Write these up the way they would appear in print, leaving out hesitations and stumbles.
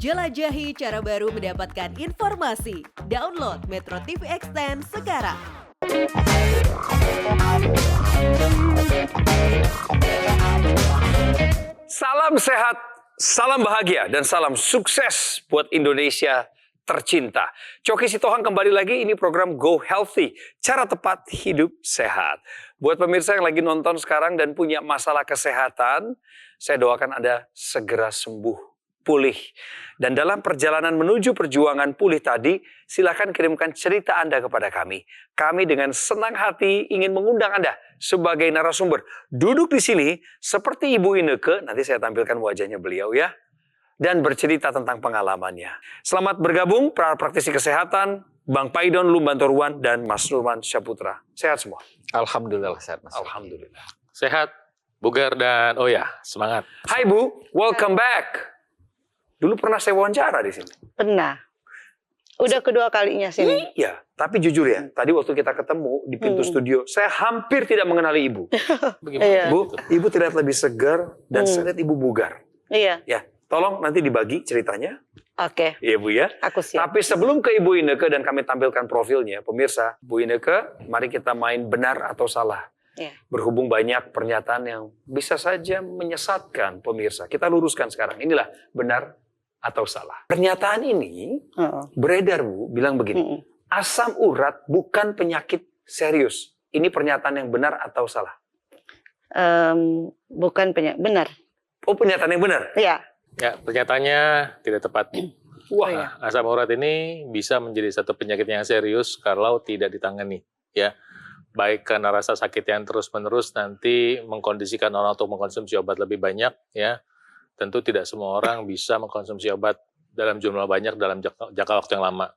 Jelajahi cara baru mendapatkan informasi. Download Metro TV Extend sekarang. Salam sehat, salam bahagia, dan salam sukses buat Indonesia tercinta. Coki Sitohang kembali lagi, ini program Go Healthy, cara tepat hidup sehat. Buat pemirsa yang lagi nonton sekarang dan punya masalah kesehatan, saya doakan Anda segera sembuh, pulih. Dan dalam perjalanan menuju perjuangan pulih tadi, silakan kirimkan cerita Anda kepada kami. Kami dengan senang hati ingin mengundang Anda sebagai narasumber. Duduk di sini seperti Ibu Ineke, nanti saya tampilkan wajahnya beliau ya. Dan bercerita tentang pengalamannya. Selamat bergabung para praktisi kesehatan, Bang Paidon Lumbantoruan dan Mas Nurman Syaputra. Sehat semua? Alhamdulillah sehat, Mas. Alhamdulillah. Sehat, bugar, dan oh ya, semangat. Hai Bu, welcome back. Dulu pernah saya wawancara di sini. Pernah. Udah kedua kalinya sini. Iya, tapi jujur ya, tadi waktu kita ketemu di pintu studio, saya hampir tidak mengenali Ibu. Bagaimana? Iya. Bu, Ibu terlihat lebih segar dan saya lihat Ibu bugar. Iya, Ya, tolong nanti dibagi ceritanya. oke. Iya Bu ya. Aku siap. Tapi sebelum ke Ibu Ineke dan kami tampilkan profilnya, pemirsa, Bu Ineke, mari kita main benar atau salah. Iya. Berhubung banyak pernyataan yang bisa saja menyesatkan pemirsa. Kita luruskan sekarang. Inilah benar atau salah. Pernyataan ini beredar Bu, bilang begini. Asam urat bukan penyakit serius. Ini pernyataan yang benar atau salah? Bukan benar. Oh, pernyataan yang benar? Iya. Ya, pernyataannya tidak tepat. Wah, iya. Asam urat ini bisa menjadi satu penyakit yang serius kalau tidak ditangani. Ya, baik karena rasa sakit yang terus-menerus nanti mengkondisikan orang untuk mengkonsumsi obat lebih banyak. Ya, tentu tidak semua orang bisa mengkonsumsi obat dalam jumlah banyak dalam jangka waktu yang lama.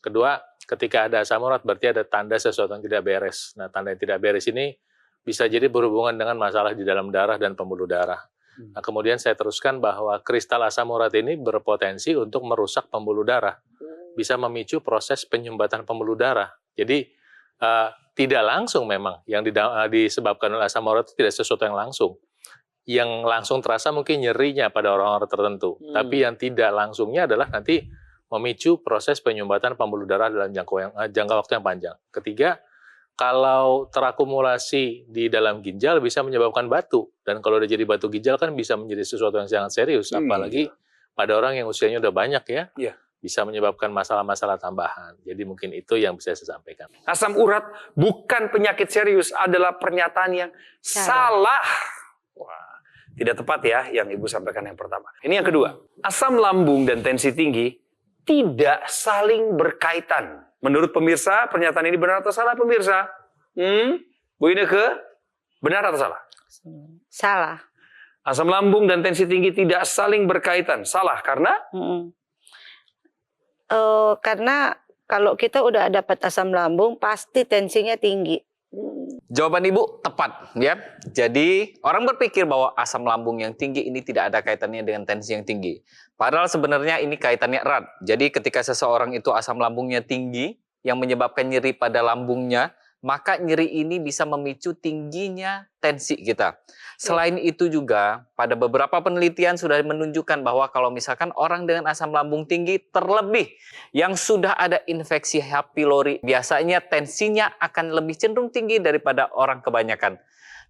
Kedua, ketika ada asam urat berarti ada tanda sesuatu yang tidak beres. Nah, tanda yang tidak beres ini bisa jadi berhubungan dengan masalah di dalam darah dan pembuluh darah. Nah, kemudian saya teruskan bahwa kristal asam urat ini berpotensi untuk merusak pembuluh darah. Bisa memicu proses penyumbatan pembuluh darah. Jadi, tidak langsung memang yang disebabkan oleh asam urat itu tidak sesuatu yang langsung. Yang langsung terasa mungkin nyerinya pada orang-orang tertentu. Tapi yang tidak langsungnya adalah nanti memicu proses penyumbatan pembuluh darah dalam jangka waktu yang panjang. Ketiga, kalau terakumulasi di dalam ginjal bisa menyebabkan batu. Dan kalau udah jadi batu ginjal kan bisa menjadi sesuatu yang sangat serius. Apalagi pada orang yang usianya udah banyak ya. Iya. Bisa menyebabkan masalah-masalah tambahan. Jadi mungkin itu yang bisa saya sampaikan. asam urat bukan penyakit serius adalah pernyataan yang salah. Wah, tidak tepat ya yang Ibu sampaikan yang pertama. Ini yang kedua. Asam lambung dan tensi tinggi tidak saling berkaitan. Menurut pemirsa, pernyataan ini benar atau salah pemirsa? Bu Ineke, benar atau salah? Salah. Asam lambung dan tensi tinggi tidak saling berkaitan. Salah karena? Karena kalau kita udah dapat asam lambung, pasti tensinya tinggi. Jawaban Ibu tepat ya. Jadi orang berpikir bahwa asam lambung yang tinggi ini tidak ada kaitannya dengan tensi yang tinggi. Padahal sebenarnya ini kaitannya erat. Jadi ketika seseorang itu asam lambungnya tinggi yang menyebabkan nyeri pada lambungnya, maka nyeri ini bisa memicu tingginya tensi kita. Selain itu juga pada beberapa penelitian sudah menunjukkan bahwa kalau misalkan orang dengan asam lambung tinggi terlebih yang sudah ada infeksi H. pylori, biasanya tensinya akan lebih cenderung tinggi daripada orang kebanyakan.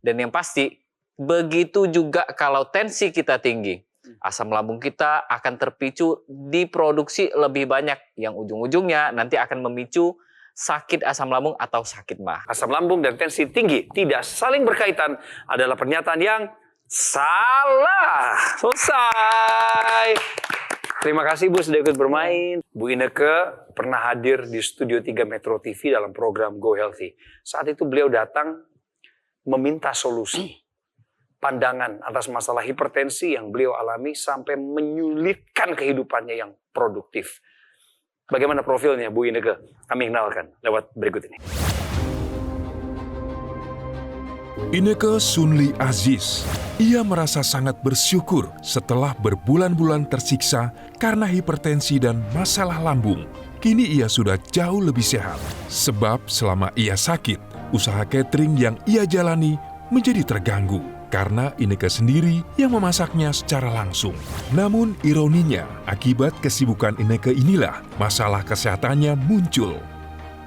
Dan yang pasti, begitu juga kalau tensi kita tinggi, asam lambung kita akan terpicu diproduksi lebih banyak yang ujung-ujungnya nanti akan memicu sakit asam lambung atau sakit mah. Asam lambung dan tensi tinggi tidak saling berkaitan adalah pernyataan yang salah. Selesai. Terima kasih Bu sudah ikut bermain. Bu Ineke pernah hadir di Studio 3 Metro TV dalam program Go Healthy. Saat itu beliau datang meminta solusi. Pandangan atas masalah hipertensi yang beliau alami sampai menyulitkan kehidupannya yang produktif. Bagaimana profilnya Bu Ineke? Kami kenalkan lewat berikut ini. Ineke Sunli Aziz. Ia merasa sangat bersyukur setelah berbulan-bulan tersiksa karena hipertensi dan masalah lambung. Kini ia sudah jauh lebih sehat. Sebab selama ia sakit, usaha catering yang ia jalani menjadi terganggu. karena Ineke sendiri yang memasaknya secara langsung. Namun ironinya, akibat kesibukan Ineke inilah masalah kesehatannya muncul.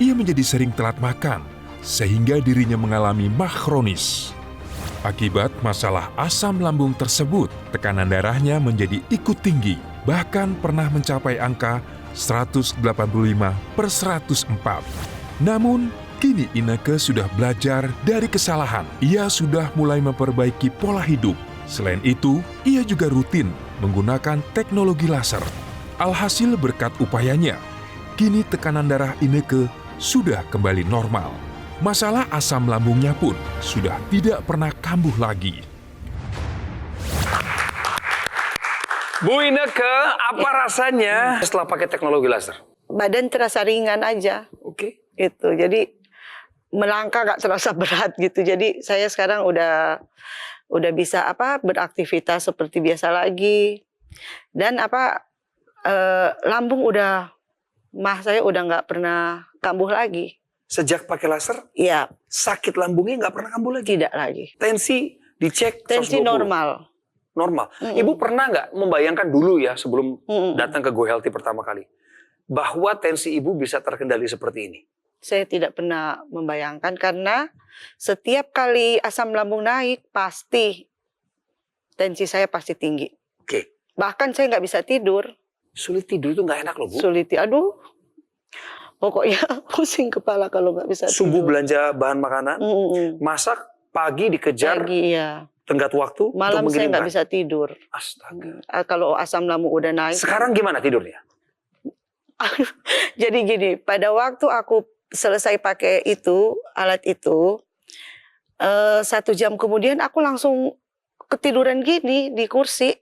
Ia menjadi sering telat makan, sehingga dirinya mengalami MAH kronis. Akibat masalah asam lambung tersebut, tekanan darahnya menjadi ikut tinggi, bahkan pernah mencapai angka 185/104. Namun, kini Ineke sudah belajar dari kesalahan. Ia sudah mulai memperbaiki pola hidup. Selain itu, ia juga rutin menggunakan teknologi laser. Alhasil berkat upayanya, kini tekanan darah Ineke sudah kembali normal. Masalah asam lambungnya pun sudah tidak pernah kambuh lagi. Bu Ineke, apa rasanya setelah pakai teknologi laser? Badan terasa ringan aja. Oke. Gitu. Jadi melangkah nggak terasa berat gitu. Jadi saya sekarang udah bisa beraktivitas seperti biasa lagi. Dan lambung mah saya udah nggak pernah kambuh lagi. Sejak pakai laser, Iya, sakit lambungnya nggak pernah kambuh lagi. tidak lagi. Tensi dicek Tensi 120. normal. Normal. Ibu pernah nggak membayangkan dulu ya sebelum Mm-mm. datang ke Go Healthy pertama kali bahwa tensi ibu bisa terkendali seperti ini? Saya tidak pernah membayangkan karena setiap kali asam lambung naik pasti tensi saya pasti tinggi. Oke. Bahkan saya nggak bisa tidur. Sulit tidur itu nggak enak loh Bu. Sulit, aduh. Pokoknya pusing kepala kalau nggak bisa Subuh tidur. belanja bahan makanan, masak, pagi dikejar, Pagi ya. tenggat waktu Malam untuk saya mengirimkan. nggak bisa tidur. Astaga. Kalau asam lambung udah naik. Sekarang gimana tidurnya? Jadi gini, pada waktu aku selesai pakai alat itu, 1 jam kemudian aku langsung ketiduran gini di kursi.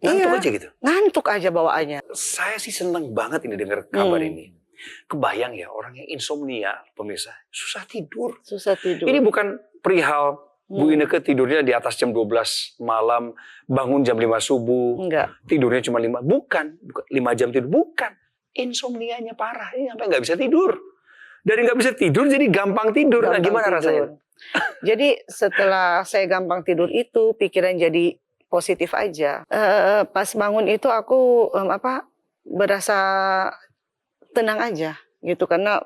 Ngantuk Iya, aja gitu. ngantuk aja bawaannya. Saya sih seneng banget ini dengar kabar Hmm. ini. Kebayang ya orang yang insomnia, pemirsa, susah tidur. Susah tidur. Ini bukan perihal Bu Hmm. Ineke tidurnya di atas jam 12 malam, bangun jam 5 subuh, Enggak. tidurnya cuma 5 jam tidur. Bukan. Insomnianya parah. Ini sampai nggak bisa tidur. Dari nggak bisa tidur jadi gampang tidur. Nah, Gampang gimana tidur. rasanya? Jadi setelah saya gampang tidur itu, pikiran jadi positif aja. Pas bangun itu aku berasa tenang aja gitu karena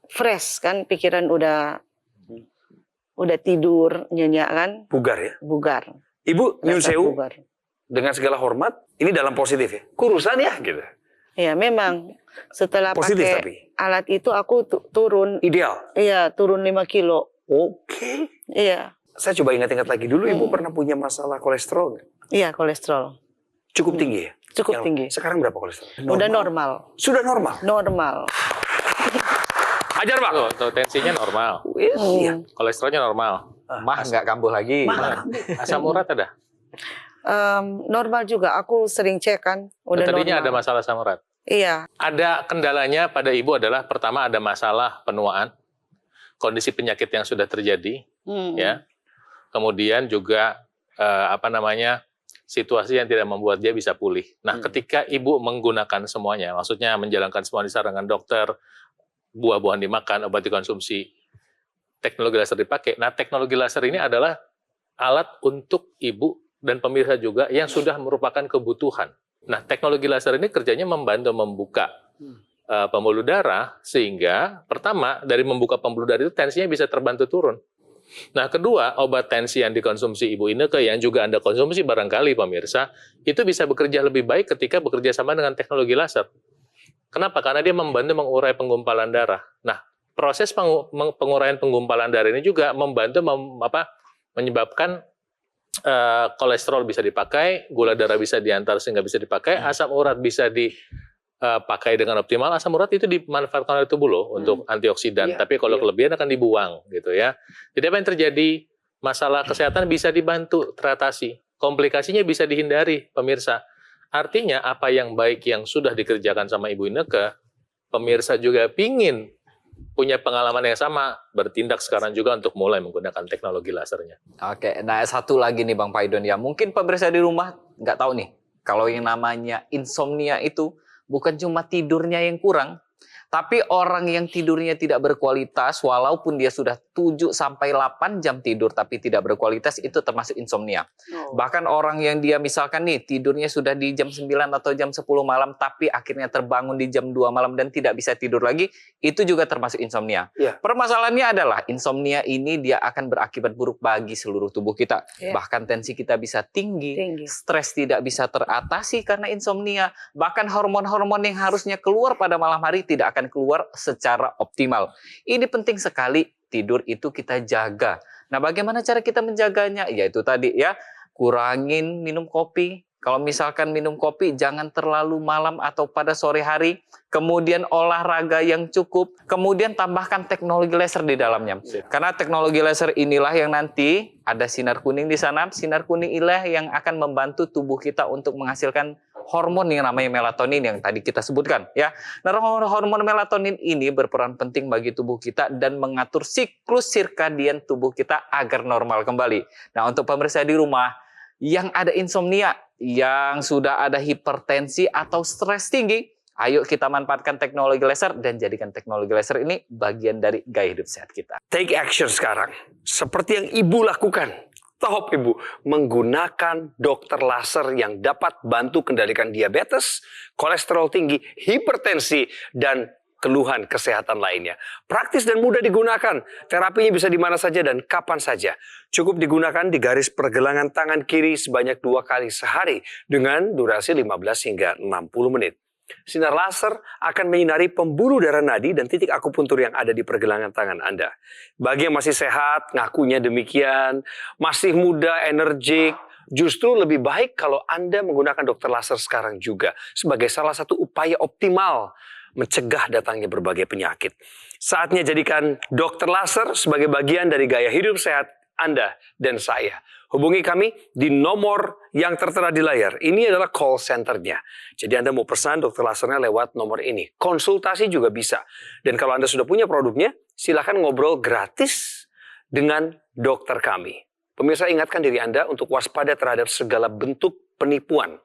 fresh kan, pikiran udah tidur nyenyak kan, Bugar ya. bugar. Ibu nyun Rasa sewu bugar. dengan segala hormat, ini dalam positif ya. Kurusan ya gitu. Ya memang setelah Positif pakai tapi. alat itu aku turun, Ideal. iya turun 5 kilo. Oke. Iya, Saya coba ingat-ingat lagi dulu, Ibu pernah punya masalah kolesterol nggak? iya kolesterol Cukup tinggi ya? cukup Yang- tinggi. Sekarang berapa kolesterol? Udah normal. Sudah normal? Normal. Ajar Pak. Tuh, tensinya normal, Iya. kolesterolnya normal, Mah nggak kambuh lagi. asam urat ada. Normal juga. Aku sering cek kan, udah Tadinya normal. ada masalah asam urat. Iya, Ada kendalanya pada ibu adalah pertama ada masalah penuaan, kondisi penyakit yang sudah terjadi, ya. Kemudian juga situasi yang tidak membuat dia bisa pulih. Nah, ketika ibu menggunakan semuanya, maksudnya menjalankan semua disarankan dokter, buah-buahan dimakan, obat dikonsumsi, teknologi laser dipakai. Nah, teknologi laser ini adalah alat untuk ibu dan pemirsa juga yang sudah merupakan kebutuhan. Nah, teknologi laser ini kerjanya membantu membuka pembuluh darah, sehingga pertama dari membuka pembuluh darah itu tensinya bisa terbantu turun. Nah, kedua, obat tensi yang dikonsumsi Ibu Ineke yang juga Anda konsumsi barangkali pemirsa, itu bisa bekerja lebih baik ketika bekerja sama dengan teknologi laser. Kenapa? Karena dia membantu mengurai penggumpalan darah. Nah, proses penguraian penggumpalan darah ini juga membantu menyebabkan kolesterol bisa dipakai, gula darah bisa diantar sehingga bisa dipakai, asam urat bisa dipakai dengan optimal. Asam urat itu dimanfaatkan oleh tubuh loh untuk antioksidan, Iya, tapi kalau iya. kelebihan akan dibuang gitu ya. Jadi apa yang terjadi? Masalah kesehatan bisa dibantu teratasi, komplikasinya bisa dihindari pemirsa. Artinya apa yang baik yang sudah dikerjakan sama Ibu Ineke, pemirsa juga pingin punya pengalaman yang sama, bertindak sekarang juga untuk mulai menggunakan teknologi lasernya. Oke, nah satu lagi nih Bang Paidon ya, mungkin pemirsa di rumah nggak tahu nih, kalau yang namanya insomnia itu bukan cuma tidurnya yang kurang, Tapi orang yang tidurnya tidak berkualitas, walaupun dia sudah 7 sampai 8 jam tidur tapi tidak berkualitas, itu termasuk insomnia. Bahkan orang yang dia misalkan nih tidurnya sudah di jam 9 atau jam 10 malam tapi akhirnya terbangun di jam 2 malam dan tidak bisa tidur lagi, itu juga termasuk insomnia. Ya. Permasalahannya adalah insomnia ini dia akan berakibat buruk bagi seluruh tubuh kita. Ya. Bahkan tensi kita bisa tinggi, Tinggi. stres tidak bisa teratasi karena insomnia. Bahkan hormon-hormon yang harusnya keluar pada malam hari tidak akan keluar secara optimal. Ini penting sekali, tidur itu kita jaga. Nah, bagaimana cara kita menjaganya? Yaitu tadi ya, kurangin minum kopi. Kalau misalkan minum kopi, jangan terlalu malam atau pada sore hari. Kemudian olahraga yang cukup. Kemudian tambahkan teknologi laser di dalamnya. Karena teknologi laser inilah yang nanti ada sinar kuning di sana. Sinar kuning inilah yang akan membantu tubuh kita untuk menghasilkan hormon yang namanya melatonin yang tadi kita sebutkan ya. Nah, hormon melatonin ini berperan penting bagi tubuh kita dan mengatur siklus sirkadian tubuh kita agar normal kembali. Nah, untuk pemirsa di rumah yang ada insomnia, yang sudah ada hipertensi atau stres tinggi, ayo kita manfaatkan teknologi laser dan jadikan teknologi laser ini bagian dari gaya hidup sehat kita. Take action sekarang. Seperti yang Ibu lakukan. Top Ibu, menggunakan dokter laser yang dapat bantu kendalikan diabetes, kolesterol tinggi, hipertensi, dan keluhan kesehatan lainnya. Praktis dan mudah digunakan. Terapinya bisa di mana saja dan kapan saja. Cukup digunakan di garis pergelangan tangan kiri sebanyak 2 kali sehari dengan durasi 15 hingga 60 menit. Sinar laser akan menyinari pembuluh darah nadi dan titik akupuntur yang ada di pergelangan tangan Anda. Bagi yang masih sehat, ngakunya demikian, masih muda, energik, justru lebih baik kalau Anda menggunakan dokter laser sekarang juga sebagai salah satu upaya optimal mencegah datangnya berbagai penyakit. Saatnya jadikan dokter laser sebagai bagian dari gaya hidup sehat Anda dan saya. Hubungi kami di nomor yang tertera di layar. Ini adalah call center-nya. Jadi Anda mau pesan dokter lasernya lewat nomor ini. Konsultasi juga bisa. Dan kalau Anda sudah punya produknya, silakan ngobrol gratis dengan dokter kami. Pemirsa, ingatkan diri Anda untuk waspada terhadap segala bentuk penipuan.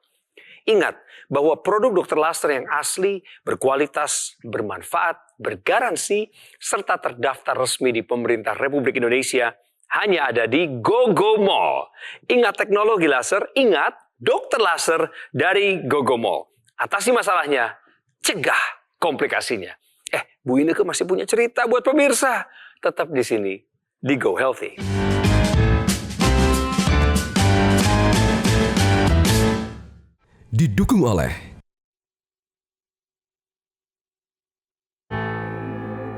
Ingat bahwa produk dokter laser yang asli, berkualitas, bermanfaat, bergaransi, serta terdaftar resmi di pemerintah Republik Indonesia hanya ada di GoGo Mall. Ingat teknologi laser, ingat dokter laser dari GoGo Mall. Atasi masalahnya, cegah komplikasinya. Bu Ineke masih punya cerita buat pemirsa. Tetap di sini, di Go Healthy. Didukung oleh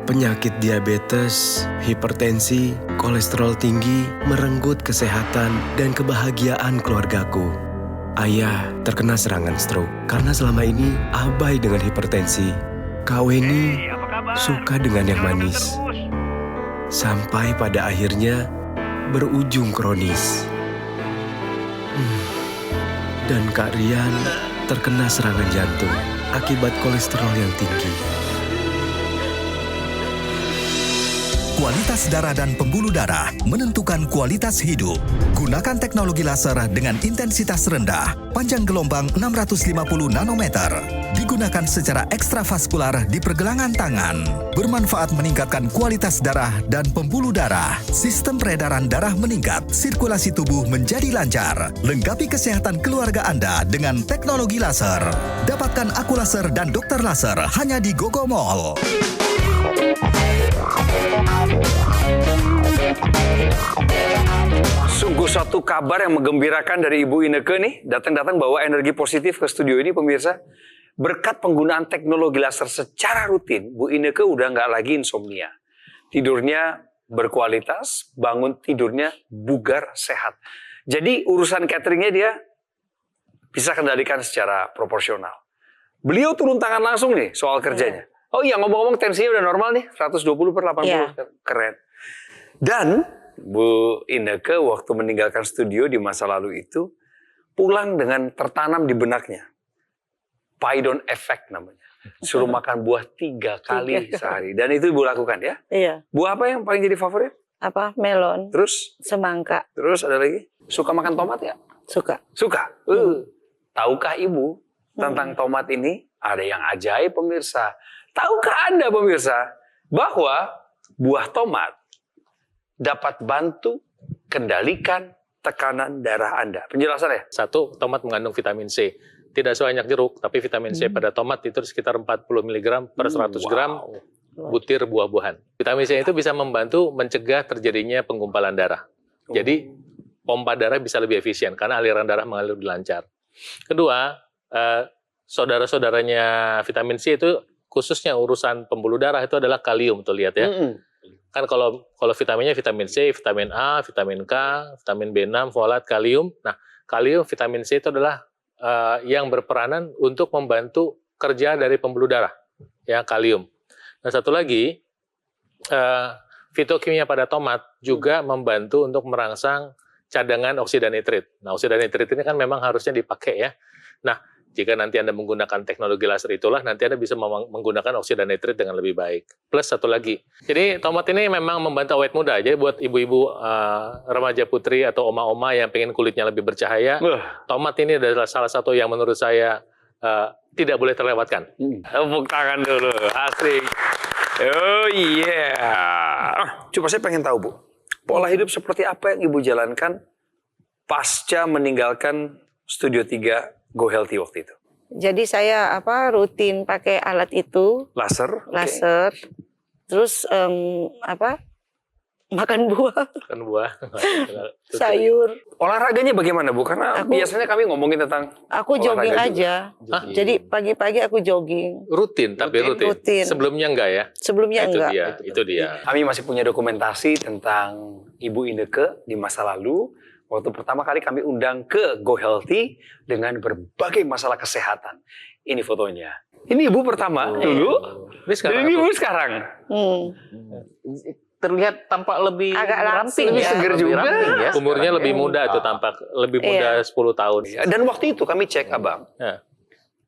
penyakit diabetes, hipertensi, kolesterol tinggi, merenggut kesehatan dan kebahagiaan keluargaku. Ayah terkena serangan stroke karena selama ini abai dengan hipertensi. Kak Weni suka dengan yang manis. Sampai pada akhirnya berujung kronis. Dan Kak Rian terkena serangan jantung akibat kolesterol yang tinggi. Kualitas darah dan pembuluh darah menentukan kualitas hidup. Gunakan teknologi laser dengan intensitas rendah, panjang gelombang 650 nanometer. Digunakan secara ekstravaskular di pergelangan tangan. Bermanfaat meningkatkan kualitas darah dan pembuluh darah. Sistem peredaran darah meningkat, sirkulasi tubuh menjadi lancar. Lengkapi kesehatan keluarga Anda dengan teknologi laser. Dapatkan aku laser dan dokter laser hanya di GoGo Mall. Sungguh satu kabar yang menggembirakan dari Ibu Ineke nih. Datang-datang bawa energi positif ke studio ini pemirsa. Berkat penggunaan teknologi laser secara rutin, Bu Ineke udah nggak lagi insomnia. Tidurnya berkualitas, bangun tidurnya bugar, sehat. Jadi urusan cateringnya dia bisa kendalikan secara proporsional. Beliau turun tangan langsung nih soal kerjanya. Oh iya, ngomong-ngomong tensinya udah normal nih, 120/80. Iya. Keren. Dan Bu Ineke waktu meninggalkan studio di masa lalu itu, pulang dengan tertanam di benaknya. Paidon effect namanya. Suruh makan buah 3 kali sehari. Dan itu Ibu lakukan ya? Iya. Buah apa yang paling jadi favorit? Apa? Melon, Terus? semangka, Terus ada lagi? Suka makan tomat ya? suka. Suka? Tahukah Ibu tentang tomat ini? Ada yang ajaib pemirsa. Tahukah Anda pemirsa bahwa buah tomat dapat bantu kendalikan tekanan darah Anda? Penjelasannya? Satu, tomat mengandung vitamin C. Tidak sebanyak jeruk, tapi vitamin C pada tomat itu sekitar 40 mg per 100 gram butir buah-buahan. Vitamin C itu bisa membantu mencegah terjadinya penggumpalan darah. Jadi, pompa darah bisa lebih efisien karena aliran darah mengalir lebih lancar. Kedua, saudara-saudaranya vitamin C itu khususnya urusan pembuluh darah itu adalah kalium, tuh lihat ya. Kan kalau vitaminnya vitamin C, vitamin A, vitamin K, vitamin B6, folat, kalium. Nah, kalium, vitamin C itu adalah yang berperanan untuk membantu kerja dari pembuluh darah, ya, kalium. Nah, satu lagi, fitokimia pada tomat juga membantu untuk merangsang cadangan oksida nitrit. Nah, oksida nitrit ini kan memang harusnya dipakai ya. Nah, jika nanti Anda menggunakan teknologi laser itulah, nanti Anda bisa menggunakan oksida nitrit dengan lebih baik. Plus satu lagi, jadi tomat ini memang membantu awet muda. Jadi buat ibu-ibu remaja putri atau oma-oma yang pengen kulitnya lebih bercahaya, tomat ini adalah salah satu yang menurut saya tidak boleh terlewatkan. Tepuk tangan dulu, asik. Oh iya. Coba saya pengen tahu, Bu. Pola hidup seperti apa yang Ibu jalankan pasca meninggalkan Studio 3 Go Healthy waktu itu? Jadi saya rutin pakai alat itu, Laser? laser. Terus makan buah, Kan buah. sayur. Olahraganya bagaimana, Bu? Karena biasanya kami ngomongin tentang Aku jogging olahraga juga. aja. Jadi pagi-pagi aku jogging. Rutin, tapi rutin. Rutin. Sebelumnya enggak ya? Sebelumnya Itu enggak. dia, itu dia. Kami masih punya dokumentasi tentang Ibu Ineke di masa lalu. Waktu pertama kali kami undang ke Go Healthy dengan berbagai masalah kesehatan. Ini fotonya. Ini Ibu pertama dulu. Ini sekarang Dan ini Ibu sekarang. Terlihat tampak lebih Agak ramping, langsing Lebih ya. seger Lebih juga. ramping ya umurnya sekarang lebih ya. muda itu tampak lebih muda 10 tahun. Ya, dan waktu itu kami cek, Abang. Ya.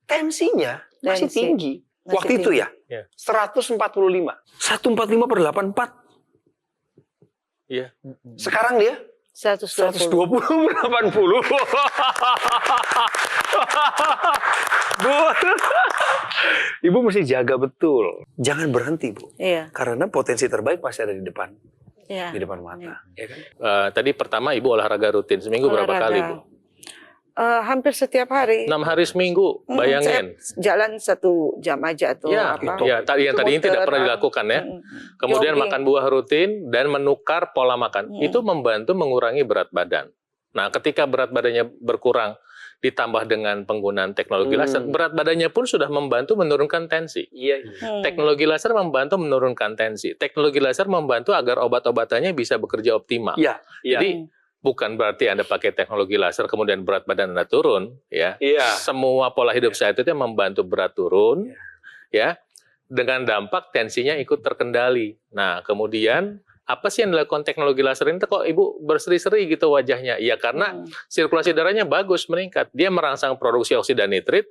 Tensinya masih Tensi. tinggi. Masih Waktu itu tinggi. ya. Ya. 145. 145/84. Iya. Sekarang dia 120. 120/80. Bu, Ibu mesti jaga betul. Jangan berhenti, Bu. Iya, Karena potensi terbaik masih ada di depan iya. mata. Ya kan? Tadi pertama Ibu olahraga rutin. Seminggu berapa Olahraga. kali, Bu? Hampir setiap hari. 6 hari seminggu, bayangin. Saya jalan 1 jam aja tuh. Ya, yang tadinya tidak pernah dilakukan ya. Kemudian Jogging. makan buah rutin dan menukar pola makan. Itu membantu mengurangi berat badan. Nah, ketika berat badannya berkurang ditambah dengan penggunaan teknologi laser, berat badannya pun sudah membantu menurunkan tensi. Iya. Teknologi laser membantu menurunkan tensi. Teknologi laser membantu agar obat-obatannya bisa bekerja optimal. Iya. Jadi bukan berarti Anda pakai teknologi laser kemudian berat badan Anda turun, ya. Iya. Semua pola hidup sehat itu membantu berat turun, ya. Dengan dampak tensinya ikut terkendali. Nah, kemudian apa sih yang dilakukan teknologi laser ini? Kok Ibu berseri-seri gitu wajahnya? Ya karena sirkulasi darahnya bagus meningkat. Dia merangsang produksi oksida nitrit.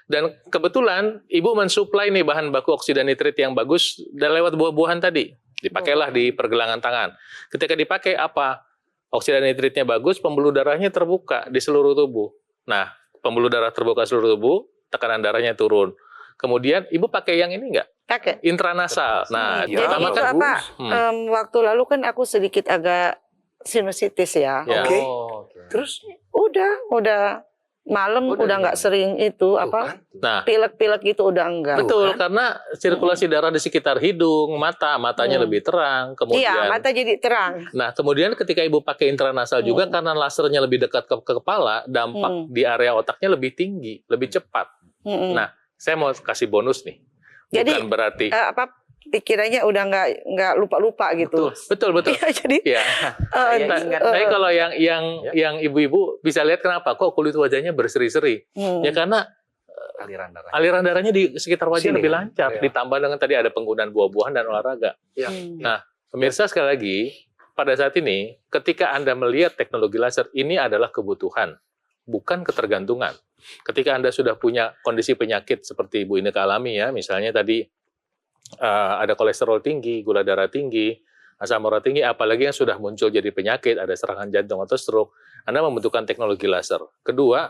Dan kebetulan Ibu mensuplai nih bahan baku oksida nitrit yang bagus dan lewat buah-buahan tadi. Dipakailah di pergelangan tangan. Ketika dipakai apa? Oksida nitritnya bagus, pembuluh darahnya terbuka di seluruh tubuh. Nah, pembuluh darah terbuka seluruh tubuh, tekanan darahnya turun. Kemudian Ibu pakai yang ini enggak? Pakai. Intranasal. Nah, Jadi pertama itu kan waktu lalu kan aku sedikit agak sinusitis ya. Ya. Oke. Terus udah malam udah nggak sering itu Nah, pilek-pilek gitu udah enggak. betul, karena sirkulasi darah di sekitar hidung, matanya lebih terang, Iya, kemudian mata jadi terang. nah, kemudian ketika Ibu pakai intranasal juga karena lasernya lebih dekat ke kepala, dampak di area otaknya lebih tinggi, lebih cepat. Nah, saya mau kasih bonus nih. Jadi, Bukan berarti pikirannya udah nggak lupa-lupa gitu. betul. Iya, jadi Ya. Tapi kalau yang ibu-ibu bisa lihat kenapa kok kulit wajahnya berseri-seri? Ya karena aliran darahnya di sekitar wajah Sini, lebih kan? lancar, Iya. ditambah dengan tadi ada penggunaan buah-buahan dan olahraga. Nah, pemirsa sekali lagi, pada saat ini ketika Anda melihat teknologi laser, ini adalah kebutuhan, bukan ketergantungan. Ketika Anda sudah punya kondisi penyakit seperti Ibu Ineke alami ya, misalnya tadi ada kolesterol tinggi, gula darah tinggi, asam urat tinggi, apalagi yang sudah muncul jadi penyakit, ada serangan jantung atau stroke, Anda membutuhkan teknologi laser. Kedua,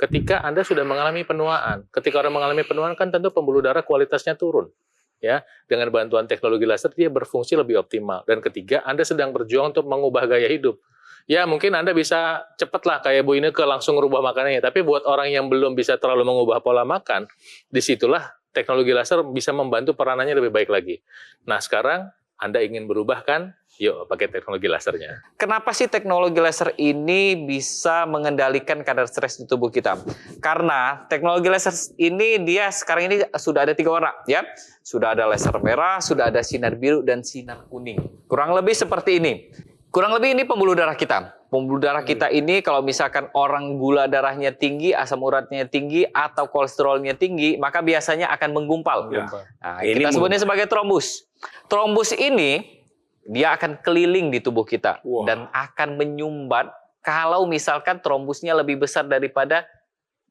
ketika Anda sudah mengalami penuaan. Ketika orang mengalami penuaan kan tentu pembuluh darah kualitasnya turun. Ya, dengan bantuan teknologi laser dia berfungsi lebih optimal. Dan ketiga, Anda sedang berjuang untuk mengubah gaya hidup. Ya, mungkin Anda bisa cepatlah kayak Bu Ineke langsung rubah makanannya. Tapi buat orang yang belum bisa terlalu mengubah pola makan, disitulah teknologi laser bisa membantu peranannya lebih baik lagi. Nah, sekarang Anda ingin berubah kan? Yuk, pakai teknologi lasernya. Kenapa sih teknologi laser ini bisa mengendalikan kadar stres di tubuh kita? Karena teknologi laser ini dia sekarang ini sudah ada 3 warna, ya. Sudah ada laser merah, sudah ada sinar biru dan sinar kuning. Kurang lebih seperti ini. Kurang lebih ini pembuluh darah kita. Pembuluh darah kita ini kalau misalkan orang gula darahnya tinggi, asam uratnya tinggi, atau kolesterolnya tinggi, maka biasanya akan menggumpal. Nah, kita sebutnya sebagai trombus. Trombus ini dia akan keliling di tubuh kita dan akan menyumbat kalau misalkan trombusnya lebih besar daripada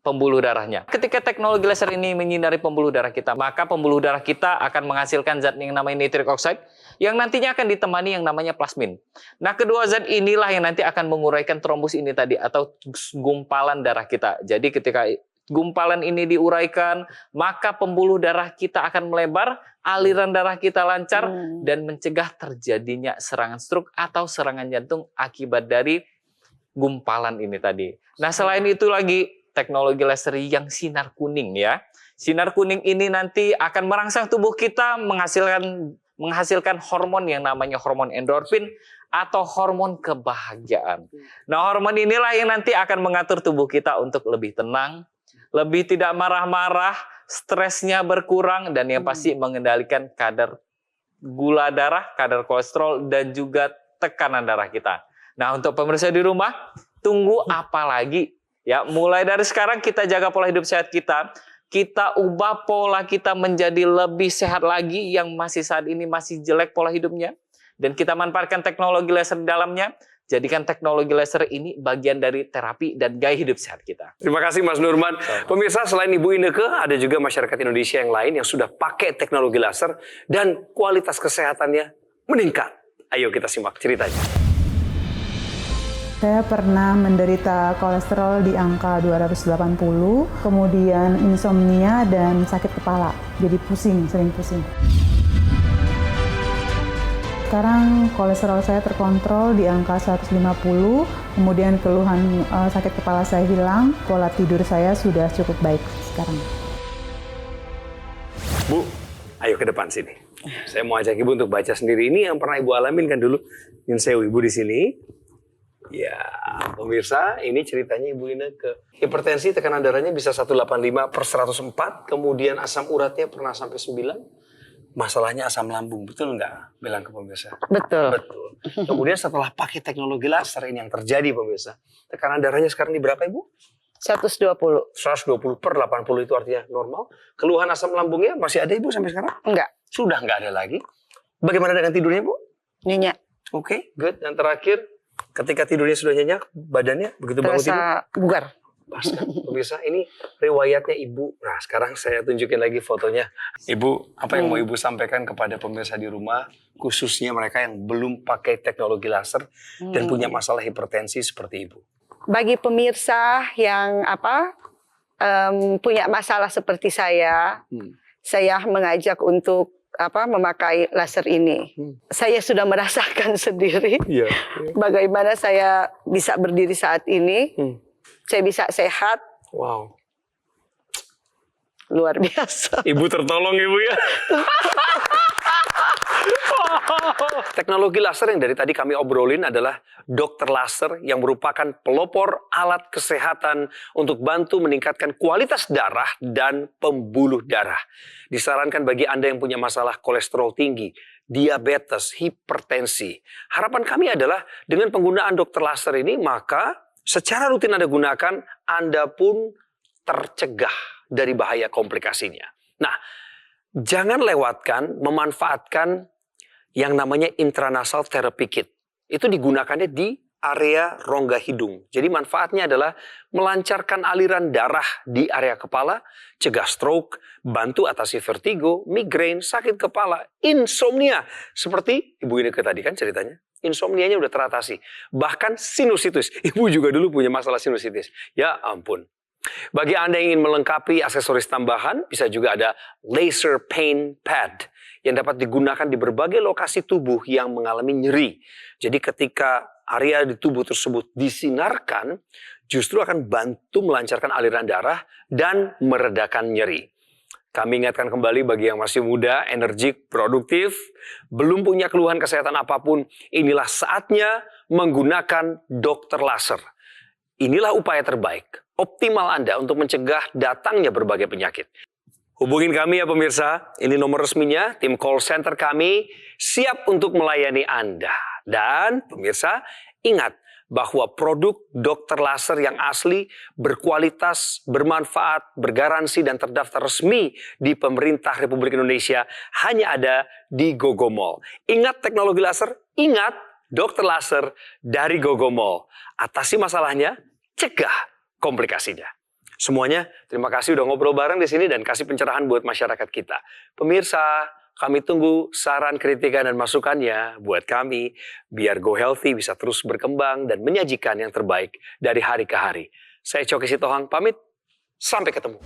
pembuluh darahnya. Ketika teknologi laser ini menyinari pembuluh darah kita, maka pembuluh darah kita akan menghasilkan zat yang namanya nitric oxide yang nantinya akan ditemani yang namanya plasmin. Nah, kedua zat inilah yang nanti akan menguraikan trombus ini tadi atau gumpalan darah kita. Jadi ketika gumpalan ini diuraikan, maka pembuluh darah kita akan melebar, aliran darah kita lancar, dan mencegah terjadinya serangan stroke atau serangan jantung akibat dari gumpalan ini tadi. Nah, selain itu lagi, teknologi laser yang sinar kuning ya. Sinar kuning ini nanti akan merangsang tubuh kita menghasilkan hormon yang namanya hormon endorfin atau hormon kebahagiaan. Nah, hormon inilah yang nanti akan mengatur tubuh kita untuk lebih tenang, lebih tidak marah-marah, stresnya berkurang, dan yang pasti mengendalikan kadar gula darah, kadar kolesterol, dan juga tekanan darah kita. Nah, untuk pemirsa di rumah, tunggu apa lagi? Ya, mulai dari sekarang kita jaga pola hidup sehat kita ubah pola kita menjadi lebih sehat lagi yang masih saat ini masih jelek pola hidupnya, dan kita manfaatkan teknologi laser di dalamnya. Jadikan teknologi laser ini bagian dari terapi dan gaya hidup sehat kita. Terima kasih Mas Nurman. Pemirsa, selain Ibu Ineke, ada juga masyarakat Indonesia yang lain yang sudah pakai teknologi laser dan kualitas kesehatannya meningkat. Ayo kita simak ceritanya. Saya pernah menderita kolesterol di angka 280, kemudian insomnia dan sakit kepala. Jadi pusing, sering pusing. Sekarang kolesterol saya terkontrol di angka 150, kemudian keluhan sakit kepala saya hilang, pola tidur saya sudah cukup baik sekarang. Bu, ayo ke depan sini. Saya mau ajak Ibu untuk baca sendiri. Ini yang pernah Ibu alamin kan dulu. Nyun sewu Ibu di sini. Ya, pemirsa, ini ceritanya Ibu Ineke. Hipertensi, tekanan darahnya bisa 185/104, kemudian asam uratnya pernah sampai 9. Masalahnya asam lambung, betul nggak? Bilang ke pemirsa. Betul. Betul. Kemudian setelah pakai teknologi laser ini yang terjadi pemirsa. Tekanan darahnya sekarang di berapa Ibu? 120. 120/80 itu artinya normal. Keluhan asam lambungnya masih ada Ibu sampai sekarang? Enggak. Sudah nggak ada lagi. Bagaimana dengan tidurnya Bu? Nyenyak. Oke, good. Dan terakhir, ketika tidurnya sudah nyenyak, badannya begitu bangun tidur? Terasa bugar. Pas kan? Pemirsa, ini riwayatnya Ibu. Nah, sekarang saya tunjukin lagi fotonya. Ibu, apa yang mau Ibu sampaikan kepada pemirsa di rumah, khususnya mereka yang belum pakai teknologi laser dan punya masalah hipertensi seperti Ibu? Bagi pemirsa yang punya masalah seperti saya mengajak untuk memakai laser ini. Saya sudah merasakan sendiri bagaimana saya bisa berdiri saat ini. Saya bisa sehat. Wow. Luar biasa. Ibu tertolong Ibu ya. Teknologi laser yang dari tadi kami obrolin adalah dokter laser yang merupakan pelopor alat kesehatan untuk bantu meningkatkan kualitas darah dan pembuluh darah. Disarankan bagi Anda yang punya masalah kolesterol tinggi, diabetes, hipertensi. Harapan kami adalah dengan penggunaan dokter laser ini, maka secara rutin Anda gunakan, Anda pun tercegah dari bahaya komplikasinya. Nah, jangan lewatkan memanfaatkan yang namanya intranasal therapy kit. Itu digunakannya di area rongga hidung. Jadi manfaatnya adalah melancarkan aliran darah di area kepala, cegah stroke, bantu atasi vertigo, migrain, sakit kepala, insomnia. Seperti Ibu Ineke tadi kan ceritanya. Insomnianya udah teratasi. Bahkan sinusitis. Ibu juga dulu punya masalah sinusitis. Ya ampun. Bagi Anda yang ingin melengkapi aksesoris tambahan, bisa juga ada laser pain pad yang dapat digunakan di berbagai lokasi tubuh yang mengalami nyeri. Jadi ketika area di tubuh tersebut disinarkan, justru akan bantu melancarkan aliran darah dan meredakan nyeri. Kami ingatkan kembali bagi yang masih muda, energik, produktif, belum punya keluhan kesehatan apapun, inilah saatnya menggunakan dokter laser. Inilah upaya terbaik, optimal Anda untuk mencegah datangnya berbagai penyakit. Hubungin kami ya pemirsa, ini nomor resminya, tim call center kami siap untuk melayani Anda. Dan pemirsa, ingat bahwa produk dokter laser yang asli, berkualitas, bermanfaat, bergaransi, dan terdaftar resmi di pemerintah Republik Indonesia hanya ada di Gogomall. Ingat teknologi laser, ingat dokter laser dari Gogomall. Atasi masalahnya, cegah komplikasinya. Semuanya, terima kasih udah ngobrol bareng di sini dan kasih pencerahan buat masyarakat kita. Pemirsa, kami tunggu saran, kritikan, dan masukannya buat kami, biar Go Healthy bisa terus berkembang dan menyajikan yang terbaik dari hari ke hari. Saya Coki Sitohang pamit, sampai ketemu.